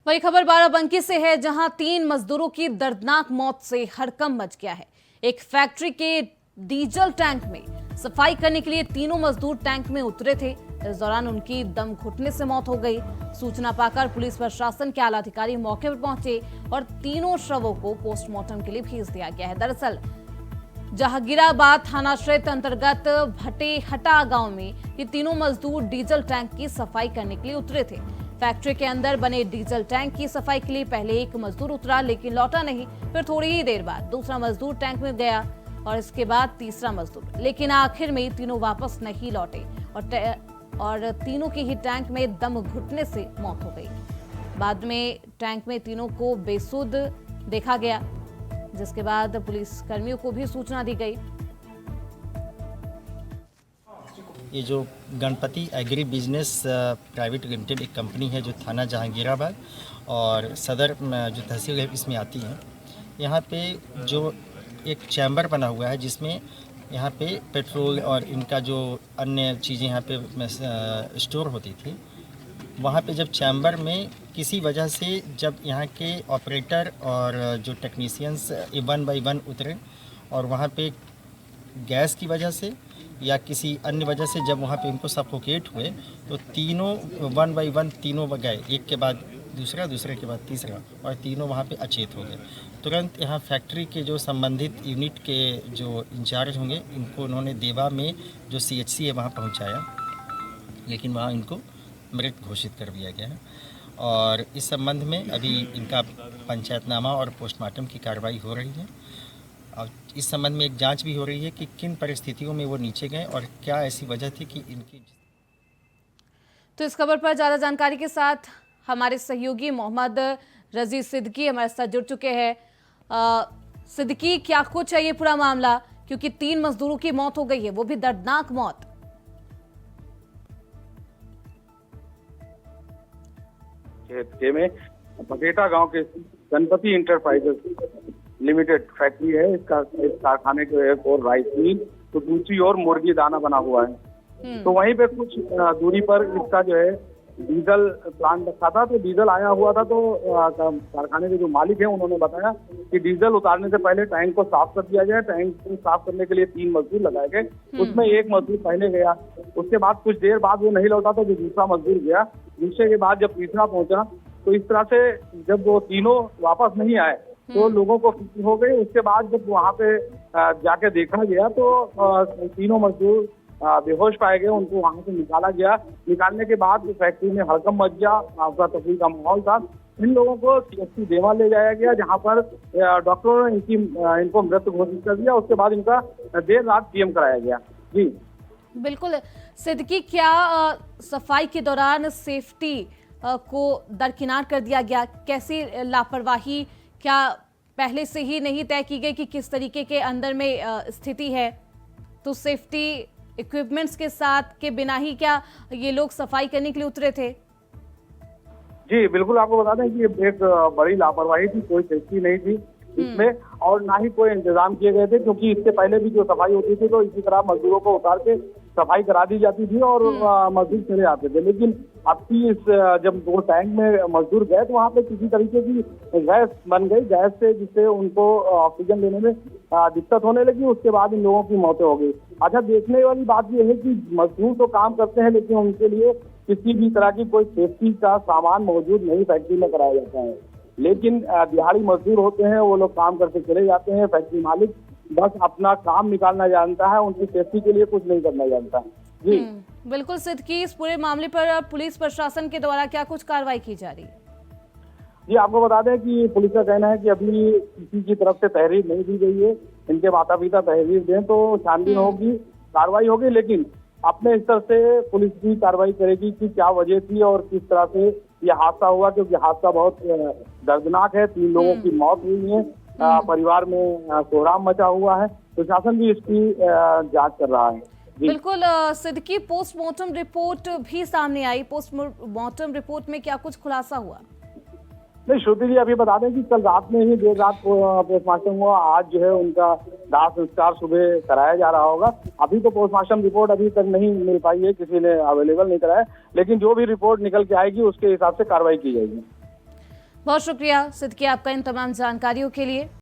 वही खबर बाराबंकी से है, जहां 3 मजदूरों की दर्दनाक मौत से हड़कंप मच गया है। एक फैक्ट्री के डीजल टैंक में सफाई करने के लिए तीनों मजदूर टैंक में उतरे थे। इस दौरान उनकी दम घुटने से मौत हो गई। सूचना पाकर पुलिस प्रशासन के आला अधिकारी मौके पर पहुंचे और तीनों शवों को पोस्टमार्टम के लिए भेज दिया गया है। दरअसल जहांगीराबाद थाना क्षेत्र अंतर्गत भटेहटा गांव में ये तीनों मजदूर डीजल टैंक की सफाई करने के लिए उतरे थे। फैक्ट्री के अंदर बने डीजल टैंक की सफाई के लिए पहले एक मजदूर उतरा, लेकिन लौटा नहीं। फिर थोड़ी ही देर बाद दूसरा मजदूर टैंक में गया और इसके बाद तीसरा मजदूर, लेकिन आखिर में तीनों वापस नहीं लौटे और तीनों की ही टैंक में दम घुटने से मौत हो गई। बाद में टैंक में तीनों को बेसुध देखा गया, जिसके बाद पुलिस कर्मियों को भी सूचना दी गई। ये जो Ganpati agri business private limited एक कंपनी है जो थाना जहांगीराबाद और सदर जो तहसील है इसमें आती है। यहाँ पे जो एक चैम्बर बना हुआ है जिसमें यहाँ पे पेट्रोल और इनका जो अन्य चीज़ें यहाँ पे स्टोर होती थी, वहाँ पे जब चैम्बर में किसी वजह से जब यहाँ के ऑपरेटर और जो टेक्नीशियंस 1 बाय 1 उतरे और वहाँ पे गैस की वजह से या किसी अन्य वजह से जब वहाँ पे उनको सफोकेट हुए तो तीनों 1 बाय 1 तीनों गए, एक के बाद दूसरा, दूसरे के बाद तीसरा, और तीनों वहाँ पे अचेत हो गए। तुरंत यहाँ फैक्ट्री के जो संबंधित यूनिट के जो इंचार्ज होंगे इनको उन्होंने देवा में जो CHC है वहाँ पहुँचाया, लेकिन वहाँ इनको मृत घोषित कर दिया गया है। और इस संबंध में अभी इनका पंचायतनामा और पोस्टमार्टम की कार्रवाई हो रही है। और इस संबंध में एक जांच भी हो रही है कि किन परिस्थितियों में वो नीचे गए और क्या ऐसी वजह थी कि इनकी। तो इस खबर पर ज्यादा जानकारी के साथ हमारे सहयोगी मोहम्मद रजी सिद्दीकी हमारे साथ जुड़ चुके हैं। सिद्दीकी, क्या कुछ है ये पूरा मामला, क्योंकि 3 मजदूरों की मौत हो गई है, वो भी दर्दनाक मौत। में बघेटा गांव के गणपति इंटरप्राइजेस लिमिटेड फैक्ट्री है। इस कारखाने के एक और राइस मिल तो दूसरी ओर मुर्गी दाना बना हुआ है। तो वहीं पे कुछ दूरी पर इसका जो है डीजल प्लांट रखा था। तो डीजल आया हुआ था, तो कारखाने के जो मालिक हैं उन्होंने बताया कि डीजल उतारने से पहले टैंक को साफ कर दिया जाए। टैंक को साफ करने के लिए 3 मजदूर लगाए गए, उसमें एक मजदूर पहले गया। उसके बाद कुछ देर बाद वो नहीं लौटा तो दूसरा मजदूर गया। दूसरे के बाद जब तीसरा पहुंचा तो इस तरह से जब वो तीनों वापस नहीं आए तो लोगों को खुशी हो गई। उसके बाद जब वहाँ पे जाके देखा गया तो तीनों मजदूर बेहोश पाए गए। उनको वहां से निकाला गया। निकालने के बाद फैक्ट्री में हड़कंप मच गया, अफरा तफरी का माहौल था। इन लोगों को CHC देवा ले जाया गया, जहां पर डॉक्टरों ने इनको मृत घोषित कर दिया। उसके बाद इनका देर रात PM कराया गया। जी बिल्कुल सिद्दीकी, क्या सफाई के दौरान सेफ्टी को दरकिनार कर दिया गया? कैसी लापरवाही, क्या पहले से ही नहीं तय की गई कि किस तरीके के अंदर में स्थिति है, तो सेफ्टी इक्विपमेंट्स के साथ के बिना ही क्या ये लोग सफाई करने के लिए उतरे थे? जी बिल्कुल, आपको बता दें कि एक बड़ी लापरवाही थी। कोई सेफ्टी नहीं थी इसमें और ना ही कोई इंतजाम किए गए थे, क्योंकि इससे पहले भी जो सफाई होती थी तो इसी तरह मजदूरों को उतार के सफाई करा दी जाती थी और मजदूर चले जाते थे। लेकिन अब की जब वो टैंक में मजदूर गए तो वहाँ पे किसी तरीके की गैस बन गई, गैस से जिससे उनको ऑक्सीजन लेने में दिक्कत होने लगी। उसके बाद इन लोगों की मौतें हो गई। अच्छा, देखने वाली बात यह है कि मजदूर तो काम करते हैं, लेकिन उनके लिए किसी भी तरह की कोई सेफ्टी का सामान मौजूद नहीं फैक्ट्री में कराया जाता है। लेकिन दिहाड़ी मजदूर होते हैं, वो लोग काम करके चले जाते हैं। फैक्ट्री मालिक बस अपना काम निकालना जानता है, उनकी सेफ्टी के लिए कुछ नहीं करना जानता। जी बिल्कुल सिद्दीकी, इस पूरे मामले पर पुलिस प्रशासन के द्वारा क्या कुछ कार्रवाई की जा रही है? जी आपको बता दें कि पुलिस का कहना है कि अभी किसी की तरफ से तहरीर नहीं दी गई है। इनके माता पिता तहरीर दें तो छानबीन होगी, कार्रवाई होगी। लेकिन अपने स्तर से पुलिस भी कार्रवाई करेगी कि क्या वजह थी और किस तरह से ये हादसा हुआ, क्योंकि हादसा बहुत दर्दनाक है। 3 लोगों की मौत हुई है, परिवार में कोहराम मचा हुआ है। प्रशासन भी इसकी जांच कर रहा है। बिल्कुल सिद्दीकी, पोस्टमार्टम रिपोर्ट भी सामने आई। पोस्टमार्टम रिपोर्ट में क्या कुछ खुलासा हुआ? नहीं श्रुति जी, अभी बता दें कि कल रात में ही देर रात पोस्टमार्टम हुआ। आज जो है उनका दाह संस्कार सुबह कराया जा रहा होगा। अभी तो पोस्टमार्टम रिपोर्ट अभी तक नहीं मिल पाई है, किसी ने अवेलेबल नहीं कराया। लेकिन जो भी रिपोर्ट निकल के आएगी उसके हिसाब से कार्रवाई की जाएगी। बहुत शुक्रिया सिद्दीकी आपका इन तमाम जानकारियों के लिए।